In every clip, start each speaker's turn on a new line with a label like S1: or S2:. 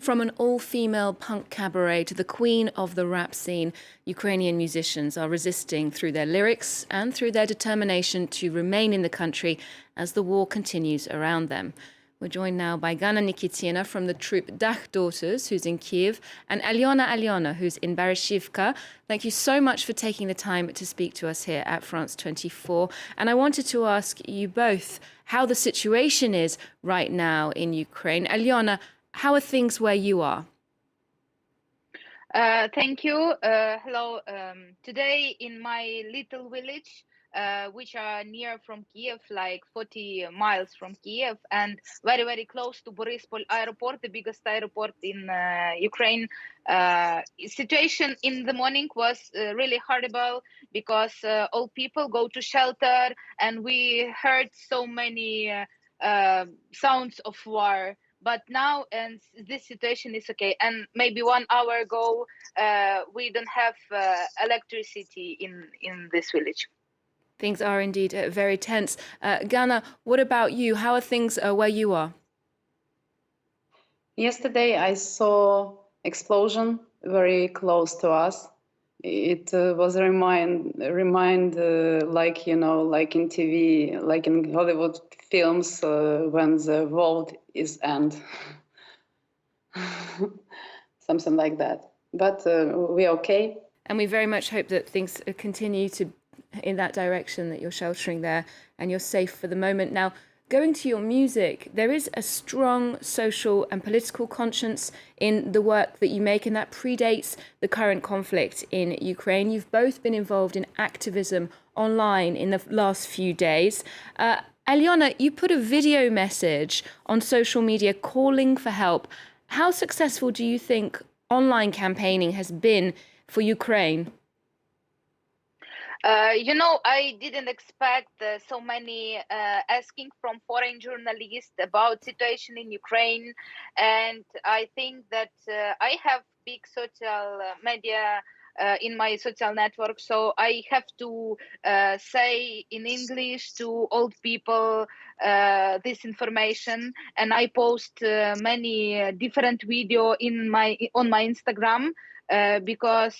S1: From an all-female punk cabaret to the queen of the rap scene, Ukrainian musicians are resisting through their lyrics and through their determination to remain in the country as the war continues around them. We're joined now by Ganna from the troupe Dakh Daughters, who's in Kyiv, and Alyona Alyona, who's in Baryshivka. Thank you so much for taking the time to speak to us here at France 24. And I wanted to ask you both how the situation is right now in Ukraine. Alyona, how are things where you are?
S2: Thank you. Hello. Today in my little village, which are near from Kiev, like 40 miles from Kiev, and very, very close to Boryspil airport, the biggest airport in Ukraine. Situation in the morning was really horrible because all people go to shelter, and we heard so many sounds of war. But now, and this situation is okay. And maybe 1 hour ago, we don't have electricity in this village.
S1: Things are indeed very tense. Ganna, what about you? How are things where you are?
S3: Yesterday, I saw explosion very close to us. It was a remind like, you know, like in TV, like in Hollywood films, when the world is end. Something like that. But we're okay.
S1: And we very much hope that things continue to in that direction, that you're sheltering there and you're safe for the moment. Now, going to your music, there is a strong social and political conscience in the work that you make, and that predates the current conflict in Ukraine. You've both been involved in activism online in the last few days. Alyona, you put a video message on social media calling for help. How successful do you think online campaigning has been for Ukraine?
S2: You know, I didn't expect so many asking from foreign journalists about situation in Ukraine, and I think that I have big social media in my social network, so I have to say in English to old people this information, and I post many different video on my Instagram because.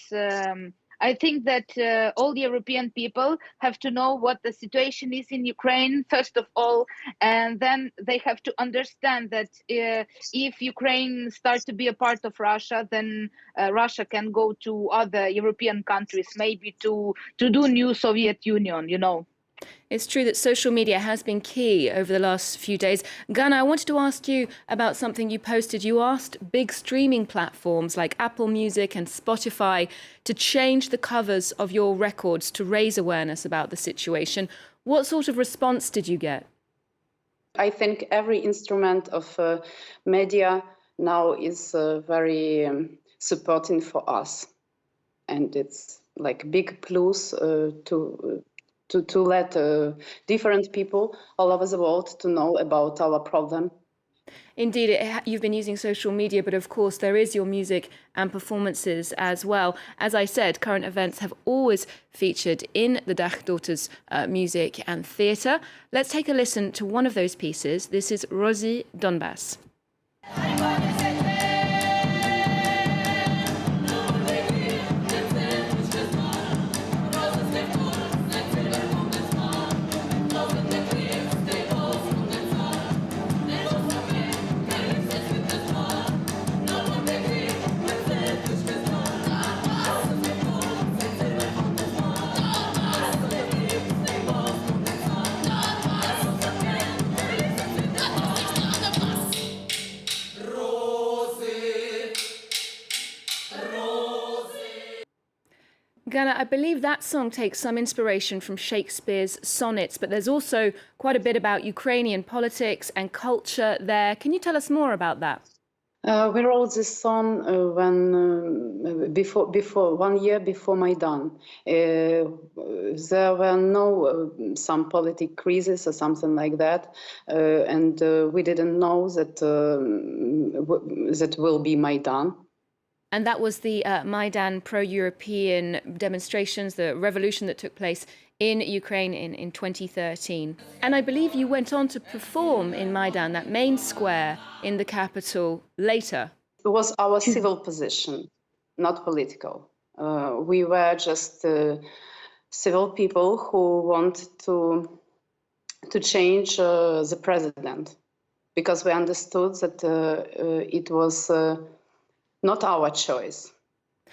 S2: I think that all European people have to know what the situation is in Ukraine, first of all, and then they have to understand that if Ukraine starts to be a part of Russia, then Russia can go to other European countries, maybe to do new Soviet Union, you know.
S1: It's true that social media has been key over the last few days. Ganna, I wanted to ask you about something you posted. You asked big streaming platforms like Apple Music and Spotify to change the covers of your records to raise awareness about the situation. What sort of response did you get?
S3: I think every instrument of media now is very supporting for us. And it's like big plus to let different people all over the world to know about our problem.
S1: Indeed, you've been using social media, but of course there is your music and performances as well. As I said, current events have always featured in the Dakh Daughters music and theatre. Let's take a listen to one of those pieces. This is Rosie Donbass. Ganna, I believe that song takes some inspiration from Shakespeare's sonnets, but there's also quite a bit about Ukrainian politics and culture there. Can you tell us more about that?
S3: We wrote this song before 1 year before Maidan. There were no some political crisis or something like that, and we didn't know that that will be Maidan.
S1: And that was the Maidan pro-European demonstrations, the revolution that took place in Ukraine in 2013. And I believe you went on to perform in Maidan, that main square in the capital, later.
S3: was our civil position, not political. We were just civil people who want to change the president, because we understood that it was not our choice.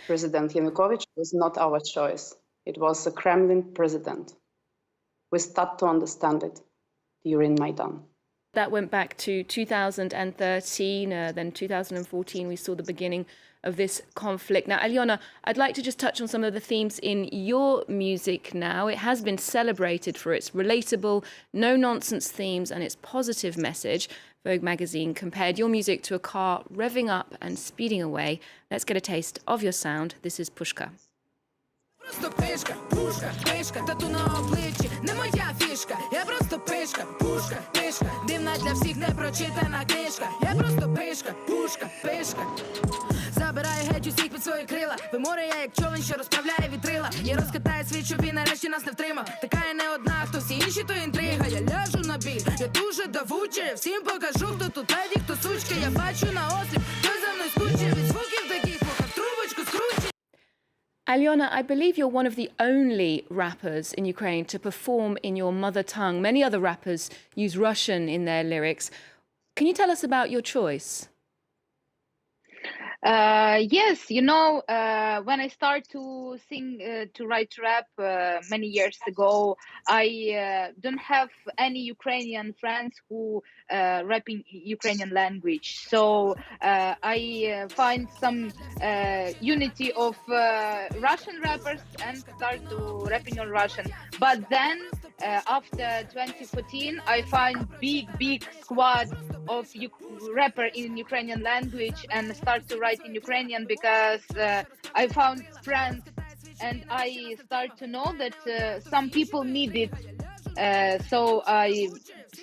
S3: President Yanukovych was not our choice. It was the Kremlin president. We start to understand it during Maidan.
S1: That went back to 2013, then 2014 we saw the beginning of this conflict. Now, Alyona, I'd like to just touch on some of the themes in your music now. It has been celebrated for its relatable, no-nonsense themes and its positive message. Vogue magazine compared your music to a car revving up and speeding away. Let's get a taste of your sound. This is Pushka.
S4: Просто пишка, пушка, пишка, тату на обличчі, не моя фішка. Я просто пишка, пушка, пишка, дивна для всіх непрочитана книжка. Я просто пишка, пушка, пишка. Забираю геть усіх під свої крила. Виморю я як човен, що розправляє вітрила. Я розкатаю світ, щоб він нарешті нас не втримав. Така я не одна, хто всі інші, то інтрига. Я ляжу на біль, я дуже давуча. Всім покажу, хто тут леді, хто сучка. Я бачу на осліп, хто за мною скуче. Від звуків таких слухав трубочку скруче.
S1: Alyona, I believe you're one of the only rappers in Ukraine to perform in your mother tongue. Many other rappers use Russian in their lyrics. Can you tell us about your choice?
S2: Yes, when I started to sing, to write rap many years ago, I don't have any Ukrainian friends who rap in Ukrainian language. So I find some unity of Russian rappers and start to rapping in Russian. But then after 2014, I find big squad of rapper in Ukrainian language and start to write in Ukrainian because I found friends and I start to know that some people need it. So I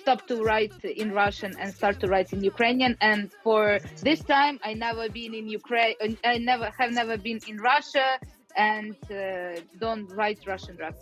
S2: stopped to write in Russian and start to write in Ukrainian. And for this time, I never been in Ukraine. I have never been in Russia and don't write Russian rap.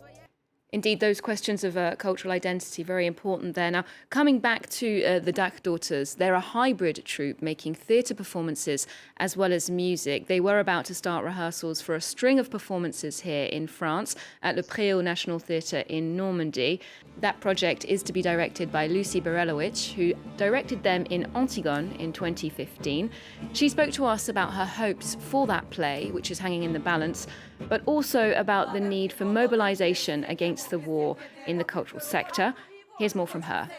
S1: Indeed, those questions of cultural identity, very important there. Now, coming back to the Dakh Daughters, they're a hybrid troupe making theatre performances as well as music. They were about to start rehearsals for a string of performances here in France at Le Préau National Theatre in Normandy. That project is to be directed by Lucy Berelowicz, who directed them in Antigone in 2015. She spoke to us about her hopes for that play, which is hanging in the balance, but also about the need for mobilisation against the war in the cultural sector. Here's more from her.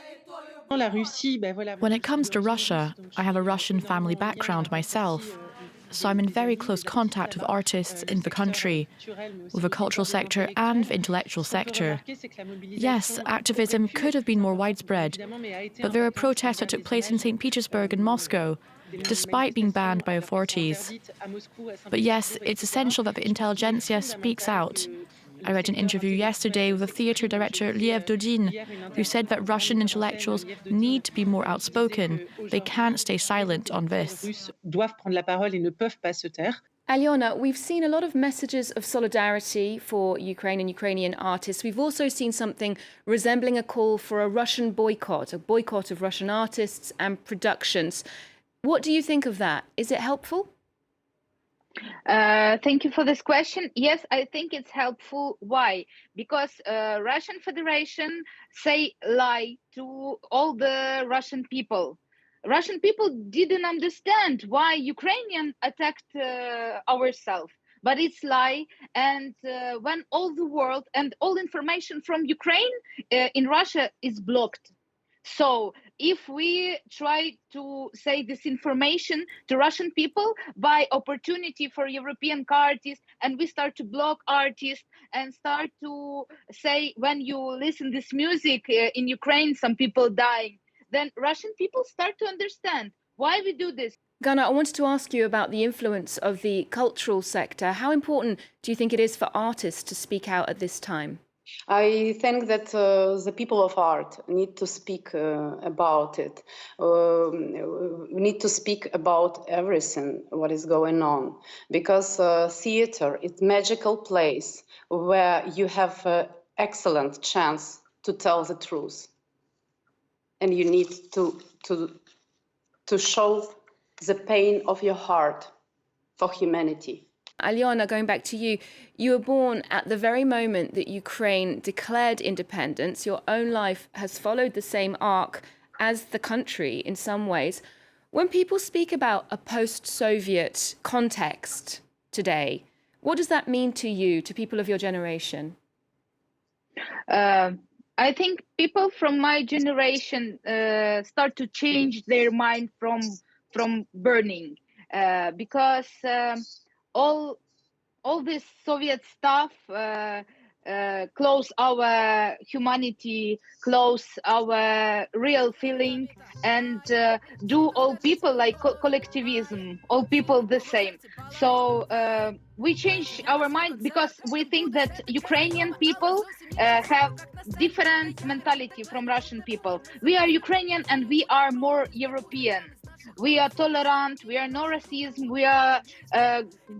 S5: When it comes to Russia, I have a Russian family background myself, so I'm in very close contact with artists in the country, with the cultural sector and the intellectual sector. Yes, activism could have been more widespread, but there are protests that took place in St. Petersburg and Moscow, despite being banned by authorities. But yes, it's essential that the intelligentsia speaks out. I read an interview yesterday with the theatre director Liev Dodin, who said that Russian intellectuals need to be more outspoken. They can't stay silent on this.
S1: Alyona, we've seen a lot of messages of solidarity for Ukraine and Ukrainian artists. We've also seen something resembling a call for a Russian boycott, a boycott of Russian artists and productions. What do you think of that? Is it helpful?
S2: Thank you for this question. Yes, I think it's helpful. Why? Because Russian Federation say lie to all the Russian people. Russian people didn't understand why Ukrainian attacked ourselves, but it's lie. And when all the world and all information from Ukraine in Russia is blocked. So if we try to say this information to Russian people by opportunity for European artists, and we start to block artists and start to say, when you listen this music in Ukraine, some people dying, then Russian people start to understand why we do this.
S1: Ganna, I wanted to ask you about the influence of the cultural sector. How important do you think it is for artists to speak out at this time?
S3: I think that the people of art need to speak about it. We need to speak about everything, what is going on. Because theater is a magical place where you have an excellent chance to tell the truth. And you need to show the pain of your heart for humanity.
S1: Alyona, going back to you, you were born at the very moment that Ukraine declared independence. Your own life has followed the same arc as the country in some ways. When people speak about a post-Soviet context today, what does that mean to you, to people of your generation?
S2: I think people from my generation start to change their mind from burning, because all this Soviet stuff close our humanity, close our real feeling, and do all people like collectivism, all people the same. So we change our mind because we think that Ukrainian people have different mentality from Russian people. We are Ukrainian and we are more European. We are tolerant, we are no racism, we are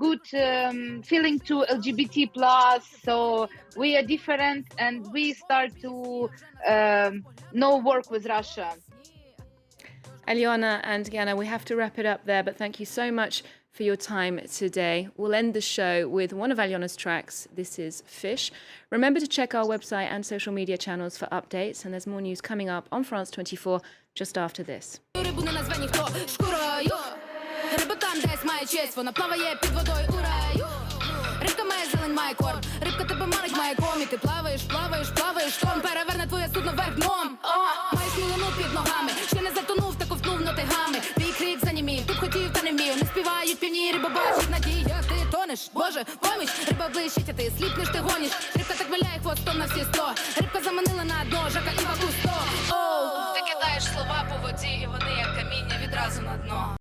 S2: good feeling to LGBT plus, so we are different and we start to no work with Russia.
S1: Alyona and Ganna, we have to wrap it up there, but thank you so much for your time today. We'll end the show with one of Alyona's tracks. This is Fish. Remember to check our website and social media channels for updates, and there's more news coming up on France 24 just after this.
S4: Рибу не назве ніхто шкурою. Риба там десь має честь, вона плаває під водою у раю. Рибка має зелень, має корм. Рибка тебе манить, має ком. І ти плаваєш, плаваєш, плаваєш, шторм переверне твоє судно вверх дном. Маєш мілину під ногами, ще не затонув та ковтнув нотигами. Твій крик занімів, ти б хотів та не вмів. Не співають півні, риба бачить надія, ти тонеш. Боже, поміч, риба блищить, а ти сліпнеш, ти гониш. Рибка так виляє хвостом на всі 100. Рибка заманила на дно, Жака і Вакусто. Ти кидаєш слова по воді, і вони як каміння відразу на дно.